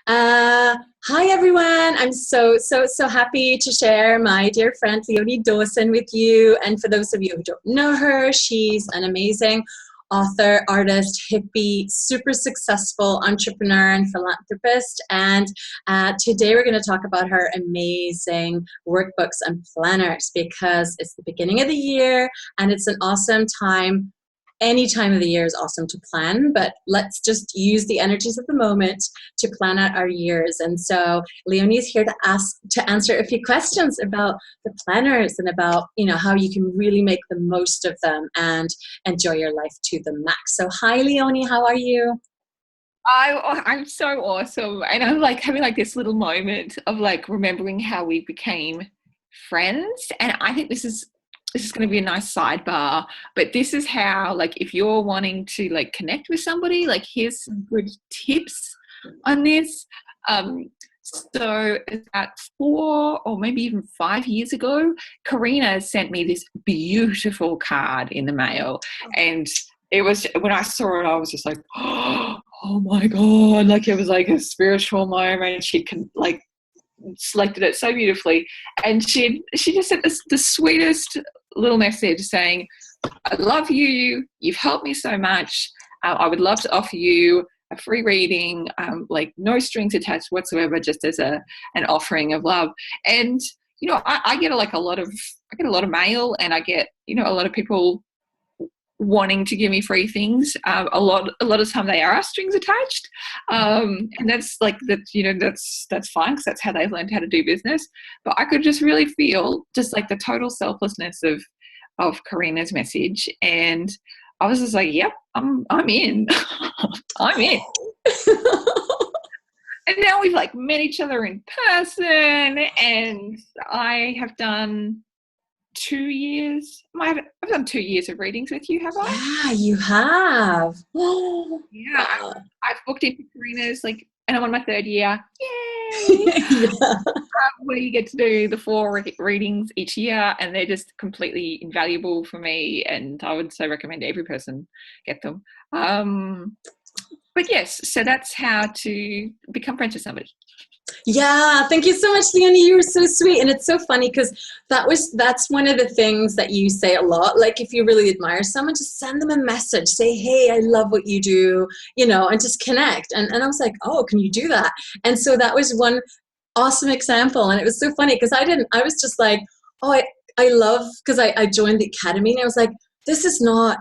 Hi everyone. I'm so happy to share my dear friend Leonie Dawson with you. And for those of you who don't know her, she's an amazing author, artist, hippie, super successful entrepreneur and philanthropist. And today we're going to talk about her amazing workbooks and planners because it's the beginning of the year and it's an awesome time. Any time of the year is awesome to plan, but let's just use the energies of the moment to plan out our years. And so Leonie is here to answer a few questions about the planners and about, how you can really make the most of them and enjoy your life to the max. So hi, Leonie, how are you? I'm so awesome. And I'm like having like this little moment of like remembering how we became friends. And I think this is going to be a nice sidebar, but this is how, like, if you're wanting to like connect with somebody, like here's some good tips on this. So about 4 or maybe even 5 years ago, Karina sent me this beautiful card in the mail, and it was, when I saw it, I was just like, oh my God, like it was like a spiritual moment. She can like selected it so beautifully, and she just sent the sweetest little message saying, I love you, you've helped me so much, I would love to offer you a free reading, like no strings attached whatsoever, just as an offering of love. And I get a lot of mail, and I get a lot of people wanting to give me free things. A lot of time they are strings attached, and that's like that. That's fine, because that's how they've learned how to do business. But I could just really feel just like the total selflessness of Karina's message, and I was just like, "Yep, I'm in, I'm in." And now we've like met each other in person, and I have done 2 years. I've done 2 years of readings with you, have I? Yeah, you have. Yeah, I've booked into Karina's, like, and I'm on my 3rd year. Yay! Yeah. Where you get to do the 4 readings each year, and they're just completely invaluable for me, and I would so recommend every person get them. But yes, so that's how to become friends with somebody. Yeah, thank you so much, Leonie. You were so sweet. And it's so funny because that's one of the things that you say a lot. Like if you really admire someone, just send them a message. Say, hey, I love what you do, and just connect. And I was like, oh, can you do that? And so that was one awesome example. And it was so funny because I was just like, oh, I love, because I joined the academy and I was like, this is not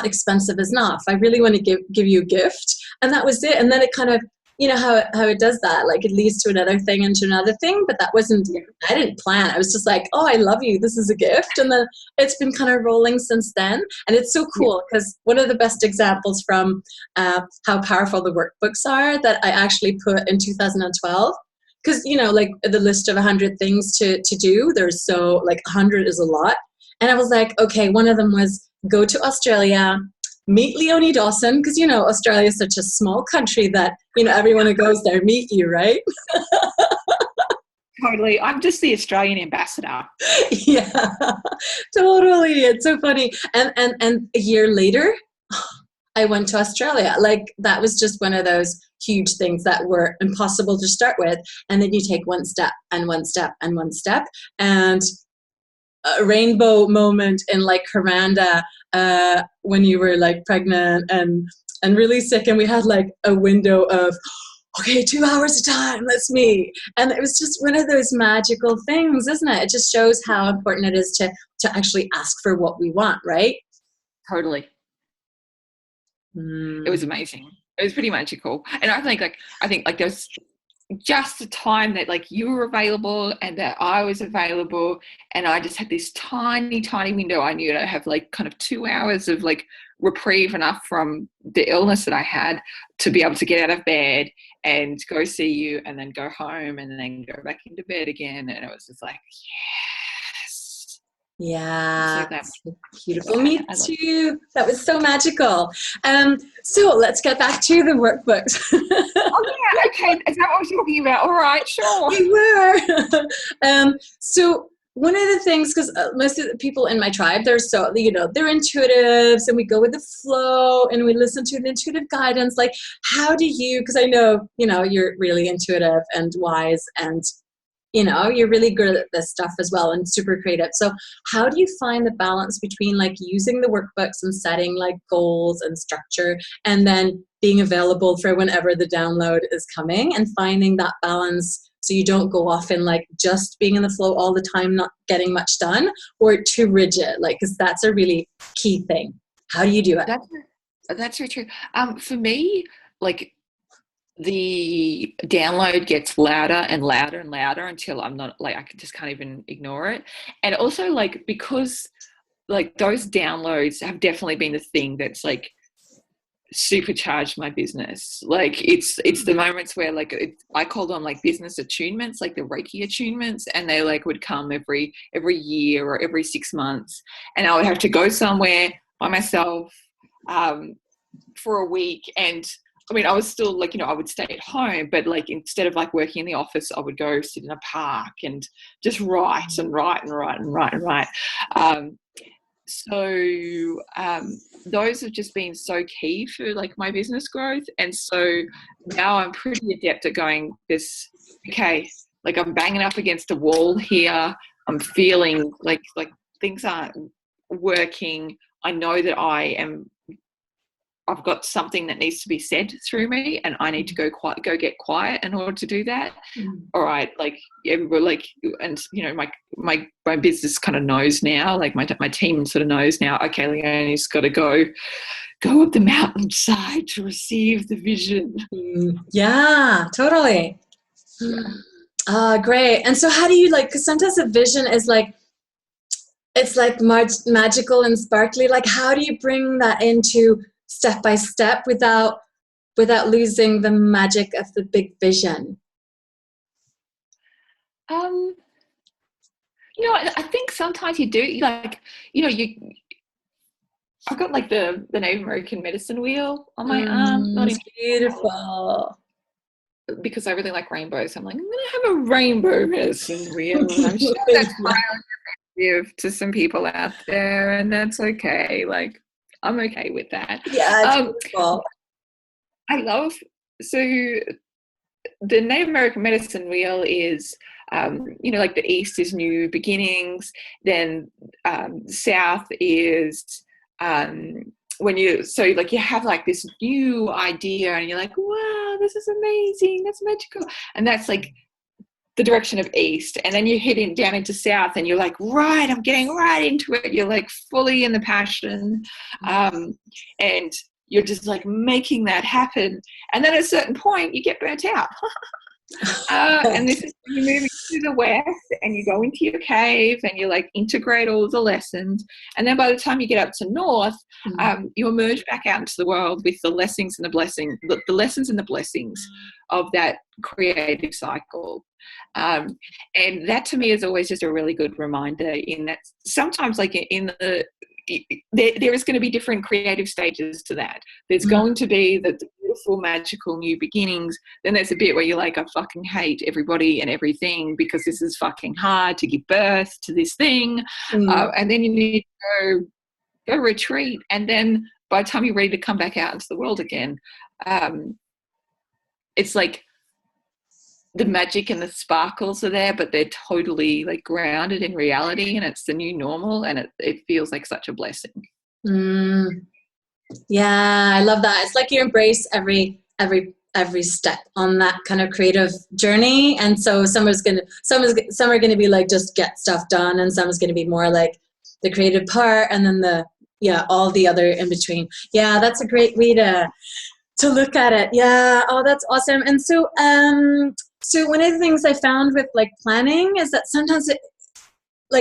expensive enough. I really want to give you a gift. And that was it. And then it kind of, how it does that, like it leads to another thing and to another thing, but that wasn't, I didn't plan. I was just like, oh, I love you, this is a gift. And then it's been kind of rolling since then. And it's so cool because one of the best examples from how powerful the workbooks are that I actually put in 2012, because like the list of 100 things to do, there's so like 100 is a lot. And I was like, okay, one of them was go to Australia, meet Leonie Dawson, because Australia is such a small country that everyone who goes there meet you, right? Totally. I'm just the Australian ambassador. Yeah, totally. It's so funny. And a year later, I went to Australia. Like that was just one of those huge things that were impossible to start with. And then you take one step and one step and one step, and a rainbow moment in like Karanda when you were like pregnant and really sick, and we had like a window of, okay, 2 hours of time, let's meet. And it was just one of those magical things, isn't it? It just shows how important it is to actually ask for what we want, right? Totally. It was amazing. It was pretty magical. And I think like there's just the time that like you were available and that I was available, and I just had this tiny window. I knew I'd have like kind of 2 hours of like reprieve, enough from the illness that I had to be able to get out of bed and go see you, and then go home and then go back into bed again. And it was just like, yes. Yeah, That's beautiful. Me too. That was so magical. So let's get back to the workbooks. Oh yeah, okay. Is that what we're talking about? All right, sure. We were. So one of the things, because most of the people in my tribe, they're so, they're intuitives, and we go with the flow and we listen to an intuitive guidance. Like, how do you, because I know, you're really intuitive and wise, and, you're really good at this stuff as well and super creative. So how do you find the balance between like using the workbooks and setting like goals and structure, and then being available for whenever the download is coming, and finding that balance so you don't go off in like just being in the flow all the time, not getting much done, or too rigid, like, because that's a really key thing. How do you do it? That's very true. For me, like, the download gets louder and louder and louder until I'm not, like, I just can't even ignore it. And also, like, because like those downloads have definitely been the thing that's like supercharged my business. Like, it's the moments where like I called on like business attunements, like the Reiki attunements, and they like would come every year or every 6 months, and I would have to go somewhere by myself for a week. And I mean, I was still like, I would stay at home, but like instead of like working in the office, I would go sit in a park and just write and write and write and write and write. So those have just been so key for like my business growth. And so now I'm pretty adept at going this, okay, like I'm banging up against a wall here. I'm feeling like things aren't working. I know that I've got something that needs to be said through me, and I need to go get quiet in order to do that. All right, like, we're like, and my business kind of knows now, like my team sort of knows now. Okay, Leonie's got to go up the mountainside to receive the vision. Yeah, totally. Great. And so, how do you like? Because sometimes a vision is like, it's like magical and sparkly. Like, how do you bring that into step by step without losing the magic of the big vision? I think sometimes you do, like, I've got like the Native American medicine wheel on my arm. Not beautiful. Because I really like rainbows. I'm like, I'm going to have a rainbow medicine wheel. And I'm sure that's give to some people out there, and that's okay. Like, I'm okay with that. Yeah, beautiful. I love, so the Native American medicine wheel is, like the East is new beginnings, then South is when you have like this new idea and you're like, wow, this is amazing, that's magical, and that's like the direction of East. And then you hit down into South and you're like, right, I'm getting right into it. You're like fully in the passion, and you're just like making that happen. And then at a certain point you get burnt out. And this is when you're moving to the West and you go into your cave and you like integrate all the lessons. And then by the time you get up to North, you emerge back out into the world with the lessons and the blessings, the lessons and the blessings of that creative cycle. And that to me is always just a really good reminder, in that sometimes like there is going to be different creative stages to that. There's going to be the beautiful, magical new beginnings. Then there's a bit where you're like, I fucking hate everybody and everything because this is fucking hard to give birth to this thing. And then you need to go retreat. And then by the time you're ready to come back out into the world again, it's like the magic and the sparkles are there, but they're totally like grounded in reality, and it's the new normal, and it feels like such a blessing. Yeah, I love that. It's like you embrace every step on that kind of creative journey. And so some are going to be like just get stuff done, and some is going to be more like the creative part, and then all the other in between. Yeah, that's a great way to look at it. Yeah. Oh, that's awesome. And so so one of the things I found with like planning is that sometimes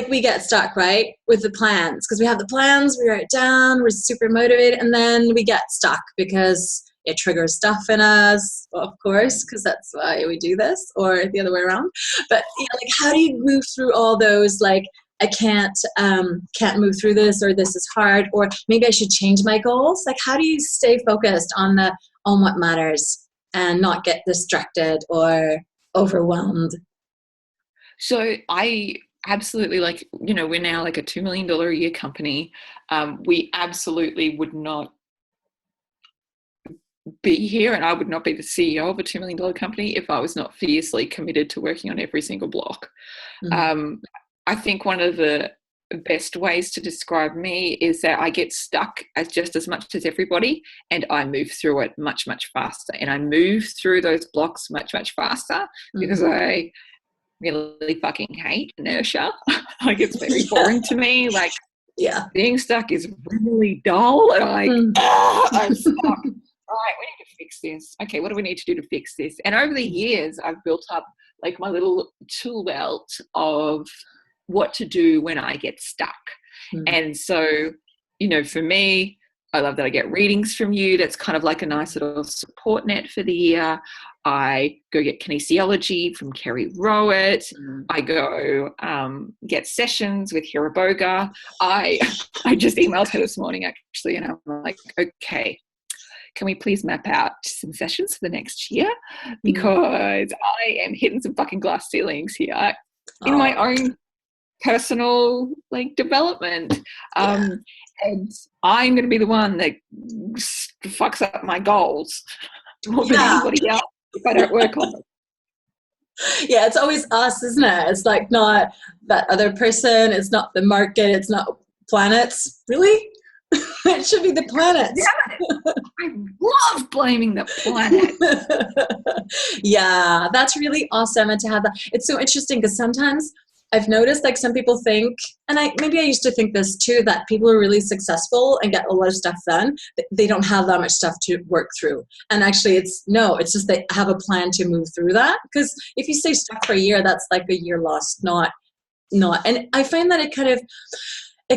we get stuck, right, with the plans, because we have the plans, we write it down, we're super motivated, and then we get stuck because it triggers stuff in us, of course, because that's why we do this, or the other way around. But like, how do you move through all those, like, I can't move through this, or this is hard, or maybe I should change my goals? Like, how do you stay focused on what matters and not get distracted or overwhelmed? So I absolutely, like, you know, we're now like a $2 million a year company. We absolutely would not be here, and I would not be the CEO of a $2 million company if I was not fiercely committed to working on every single block. I think one of the best ways to describe me is that I get stuck just as much as everybody, and I move through it much, much faster. And I move through those blocks much, much faster because I really fucking hate inertia. Like, it's very boring to me. Like, being stuck is really dull, and I'm stuck. Right, we need to fix this. Okay, what do we need to do to fix this? And over the years, I've built up like my little tool belt of what to do when I get stuck. And so, you know, for me, I love that I get readings from you. That's kind of like a nice little support net for the year. I go get kinesiology from Kerry Rowett. I go get sessions with Hira Boga. I just emailed her this morning, actually, and I'm like, okay, can we please map out some sessions for the next year? Because I am hitting some fucking glass ceilings here in my own personal like development. And I'm going to be the one that fucks up my goals more than anybody else if I don't work on them. Yeah, it's always us, isn't it? It's like not that other person. It's not the market. It's not planets. Really? It should be the planets. Yeah, I love blaming the planet. Yeah, that's really awesome. And to have that, it's so interesting because sometimes I've noticed like some people think, and maybe I used to think this too, that people are really successful and get a lot of stuff done. They don't have that much stuff to work through. And actually it's just they have a plan to move through that. Because if you stay stuck for a year, that's like a year lost, not. And I find that it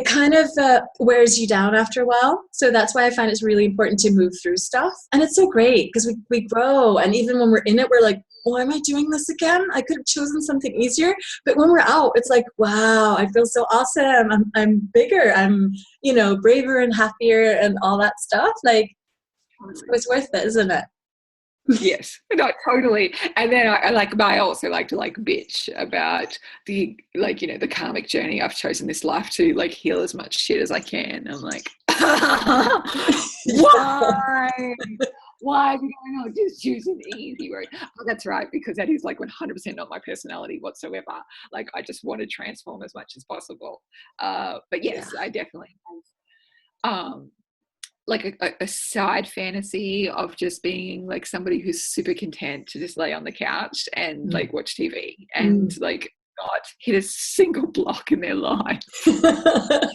kind of wears you down after a while. So that's why I find it's really important to move through stuff. And it's so great because we grow. And even when we're in it, we're like, why am I doing this again? I could have chosen something easier. But when we're out, it's like, wow, I feel so awesome. I'm bigger. I'm, braver and happier and all that stuff. Like, it's worth it, isn't it? Yes, no, totally. And then I also like to bitch about the the karmic journey I've chosen this life to heal as much shit as I can. I'm like, why? Why did I not just choose an easy road? Oh, that's right, because that is 100% not my personality whatsoever. I just want to transform as much as possible. But yes, I definitely have a side fantasy of just being somebody who's super content to just lay on the couch and watch TV and not hit a single block in their life.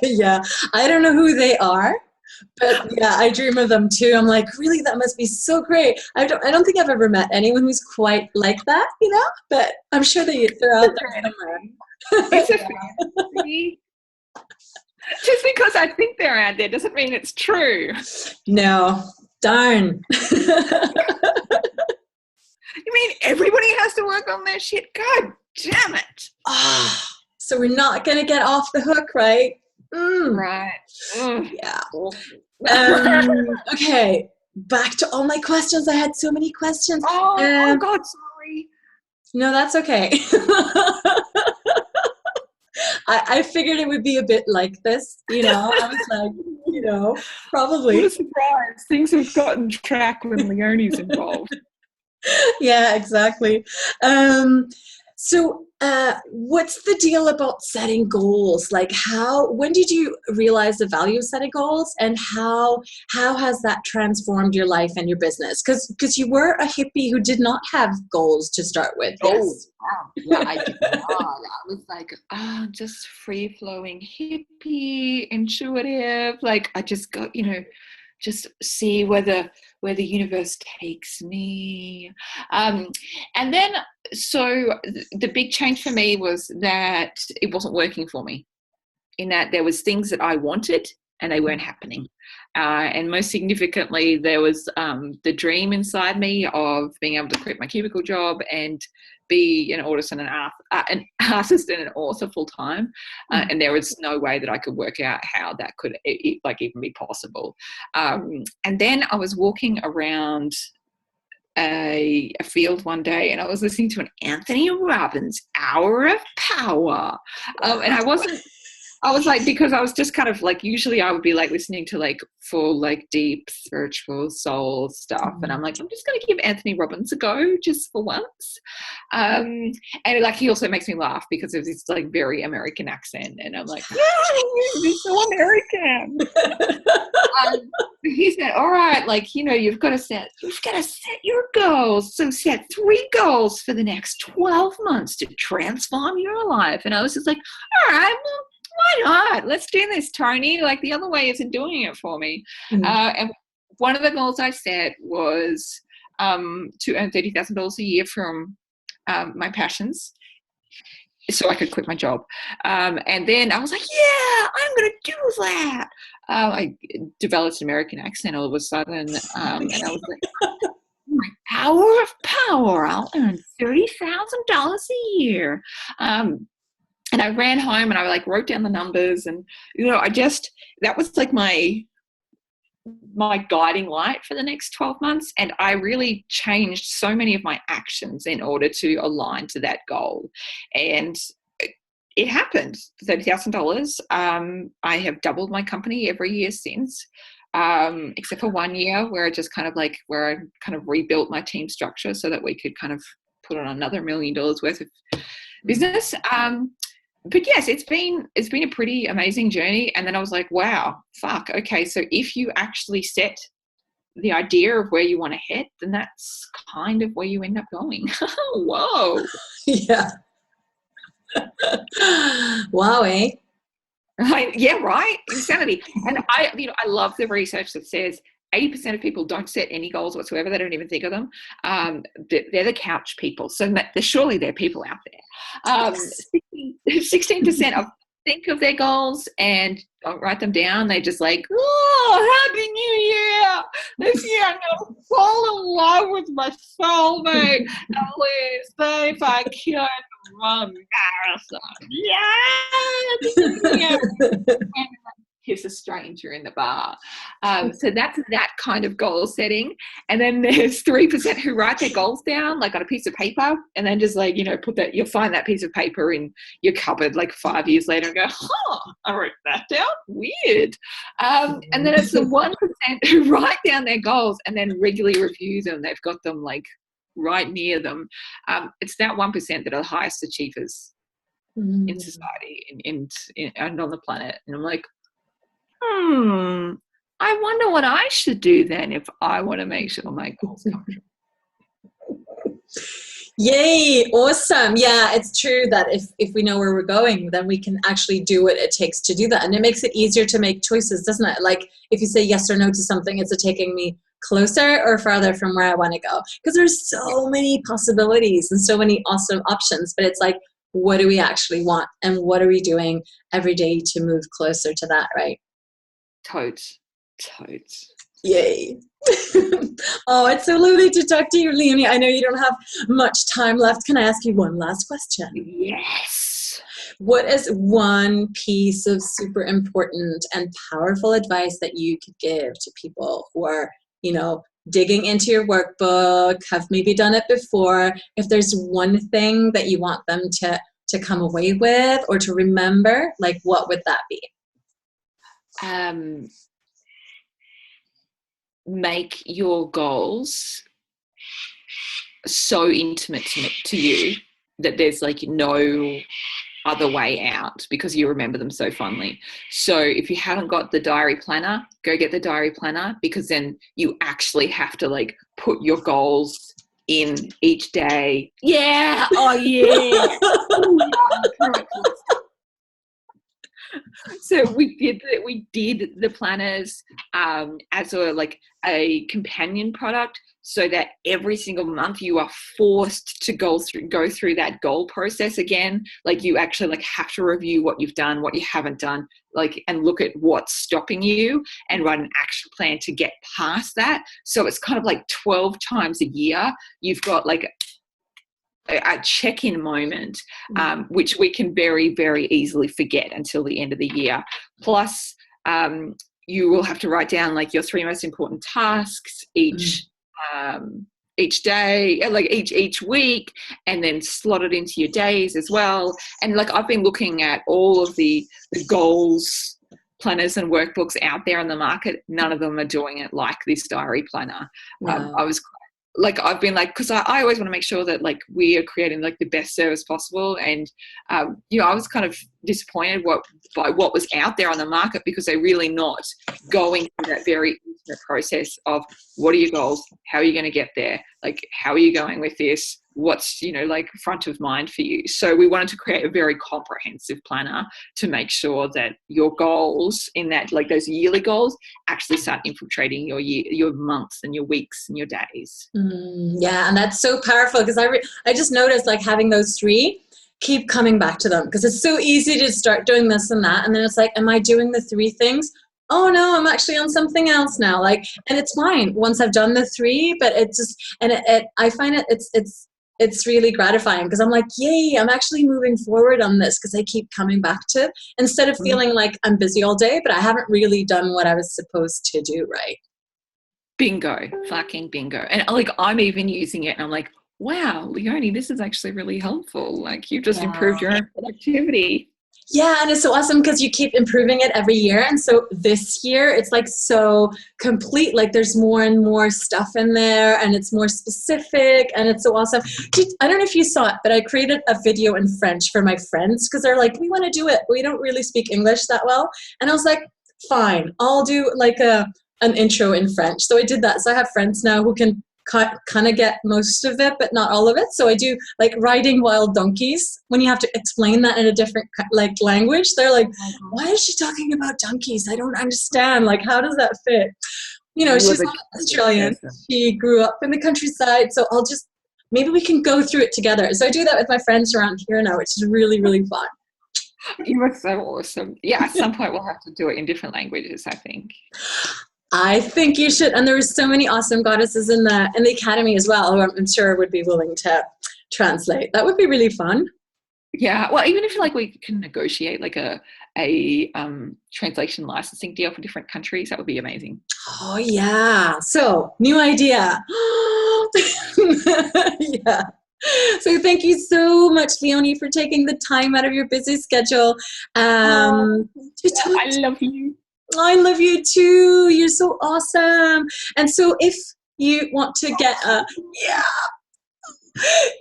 Yeah, I don't know who they are, but yeah, I dream of them too. I'm like, really, that must be so great. I don't think I've ever met anyone who's quite like that, but I'm sure they're out there somewhere. It's a fantasy. Just because I think they're out there doesn't mean it's true. No, darn. You mean everybody has to work on their shit? God damn it. Oh, so we're not going to get off the hook, right? Right. Yeah. Okay, back to all my questions. I had so many questions. Oh God, sorry. No, that's okay. I figured it would be a bit like this, I was like, probably. What a surprise. Things have gotten track when Leonie's involved. Yeah, exactly. So what's the deal about setting goals? When did you realize the value of setting goals, and how has that transformed your life and your business? Because you were a hippie who did not have goals to start with. Yes. Yeah, I did not. I was just free-flowing hippie, intuitive. I just got, just see where the universe takes me. And then, so the big change for me was that it wasn't working for me, in that there was things that I wanted and they weren't happening. And most significantly, there was the dream inside me of being able to quit my cubicle job and be an artist and an artist and an author full time, and there was no way that I could work out how that could even be possible. And then I was walking around a field one day, and I was listening to an Anthony Robbins Hour of Power. And I was like, because I was just kind of like, usually I would be like listening to like full, like deep spiritual soul stuff. And I'm like, I'm just going to give Anthony Robbins a go just for once. And like, he also makes me laugh because of this like very American accent. And I'm like, yeah, he's so American. He said, all right, like, you know, you've got to set your goals. So set 3 goals for the next 12 months to transform your life. And I was just like, all right, well, why not? Let's do this, Tony. Like, the other way isn't doing it for me. And one of the goals I set was to earn $30,000 a year from my passions, so I could quit my job. And then I was like, yeah, I'm going to do that. I developed an American accent all of a sudden. And I was like, my hour of power, I'll earn $30,000 a year. And I ran home and I like wrote down the numbers, and, you know, that was like my guiding light for the next 12 months. And I really changed so many of my actions in order to align to that goal. And it happened. $30,000. I have doubled my company every year since, except for 1 year where I kind of rebuilt my team structure so that we could kind of put on another $1 million worth of business. But yes, it's been a pretty amazing journey. And then I was like, wow, fuck. Okay. So if you actually set the idea of where you want to head, then that's kind of where you end up going. Whoa. Yeah. Wow, eh? Yeah, right. Insanity. And I love the research that says 80% of people don't set any goals whatsoever. They don't even think of them. They're the couch people. So surely there are people out there. 16% think of their goals and don't write them down. They just like, oh, Happy New Year. This year I'm going to fall in love with my soulmate and live if I can run marathon. Yeah. Kiss a stranger in the bar. So that's that kind of goal setting. And then there's 3% who write their goals down like on a piece of paper, and then just like, you know, you'll find that piece of paper in your cupboard like 5 years later and go, I wrote that down, weird. And then it's the 1% who write down their goals and then regularly review them. They've got them like right near them. It's that 1% that are the highest achievers in society and on the planet. And I'm like, I wonder what I should do then if I want to make sure my goals come true. Yay, awesome. Yeah, it's true that if we know where we're going, then we can actually do what it takes to do that. And it makes it easier to make choices, doesn't it? Like if you say yes or no to something, is it taking me closer or farther from where I want to go? Because there's so many possibilities and so many awesome options, but it's like, what do we actually want? And what are we doing every day to move closer to that, right? Totes. Yay. Oh, it's so lovely to talk to you, Leonie. I know you don't have much time left. Can I ask you one last question? Yes. What is one piece of super important and powerful advice that you could give to people who are, you know, digging into your workbook, have maybe done it before? If there's one thing that you want them to come away with or to remember, like what would that be? Make your goals so intimate to you that there's like no other way out because you remember them so fondly. So if you haven't got the diary planner, go get the diary planner, because then you actually have to like put your goals in each day. Yeah. Oh yeah. So we did the planners as a companion product, so that every single month you are forced to go through that goal process again. Like you actually like have to review what you've done, what you haven't done, like, and look at what's stopping you and write an action plan to get past that. So it's kind of like 12 times a year you've got like a check-in moment, which we can very, very easily forget until the end of the year. Plus, you will have to write down like your 3 most important tasks each each day, like each week, and then slot it into your days as well. And like I've been looking at all of the goals planners and workbooks out there on the market. None of them are doing it like this diary planner. Wow. I was like, I've been like, because I always want to make sure that like we are creating like the best service possible. And, you know, I was kind of disappointed by what was out there on the market, because they're really not going through that very intimate process of what are your goals? How are you going to get there? Like, how are you going with this? What's, you know, like front of mind for you? So we wanted to create a very comprehensive planner to make sure that your goals in that, like those yearly goals, actually start infiltrating your year, your months and your weeks and your days. Yeah, and that's so powerful, because I just noticed like having those three, keep coming back to them, because it's so easy to start doing this and that, and then it's like, am I doing the three things? Oh no, I'm actually on something else now. Like, and it's fine once I've done the three, but it just, and I find it's really gratifying, because I'm like, yay, I'm actually moving forward on this, because I keep coming back to it, instead of feeling like I'm busy all day, but I haven't really done what I was supposed to do, right? Bingo, fucking bingo. And like, I'm even using it and I'm like, wow, Leonie, this is actually really helpful. Like, you've just improved your own productivity. Yeah, and it's so awesome because you keep improving it every year. And so this year it's like so complete. Like there's more and more stuff in there, and it's more specific, and it's so awesome. I don't know if you saw it, but I created a video in French for my friends, because they're like, we want to do it. We don't really speak English that well. And I was like, fine, I'll do like an intro in French. So I did that. So I have friends now who can kind of get most of it, but not all of it. So I do like riding wild donkeys. When you have to explain that in a different like language, they're like, why is she talking about donkeys? I don't understand. Like, how does that fit? You know, she's Australian. She grew up in the countryside. So maybe we can go through it together. So I do that with my friends around here now, which is really, really fun. You are so awesome. Yeah, at some point we'll have to do it in different languages, I think. I think you should. And there were so many awesome goddesses in the academy as well, who I'm sure would be willing to translate. That would be really fun. Yeah. Well, even if like we can negotiate like a translation licensing deal for different countries, that would be amazing. Oh yeah. So new idea. Yeah. So thank you so much, Leonie, for taking the time out of your busy schedule. I love you. I love you too. You're so awesome. And so if you want to get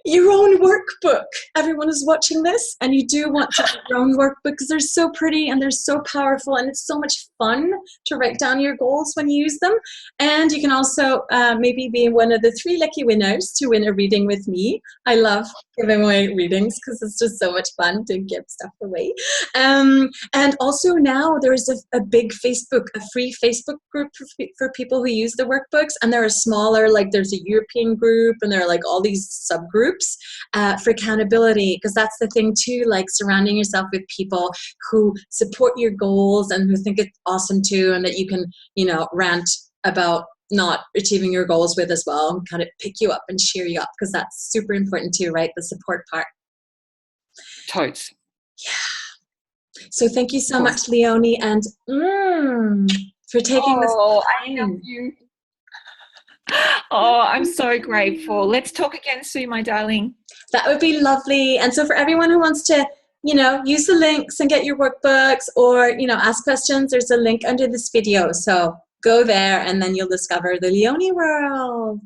your own workbook, everyone is watching this, and you do want to get your own workbook, because they're so pretty and they're so powerful, and it's so much fun to write down your goals when you use them. And you can also maybe be one of the 3 lucky winners to win a reading with me. I love giving away readings because it's just so much fun to give stuff away. And also now there's a big a free Facebook group for people who use the workbooks, and there are smaller, like there's a European group, and there are like all these subgroups for accountability, because that's the thing too, like surrounding yourself with people who support your goals and who think it's awesome too, and that you can, you know, rant about not achieving your goals with as well, and kind of pick you up and cheer you up, because that's super important too, right? The support part. Totes. Yeah. So thank you so much, Leonie, and for taking this time. I love you. Oh, I'm so grateful. Let's talk again soon, my darling. That would be lovely. And so for everyone who wants to, you know, use the links and get your workbooks, or, you know, ask questions, there's a link under this video. So go there, and then you'll discover the Leonie world.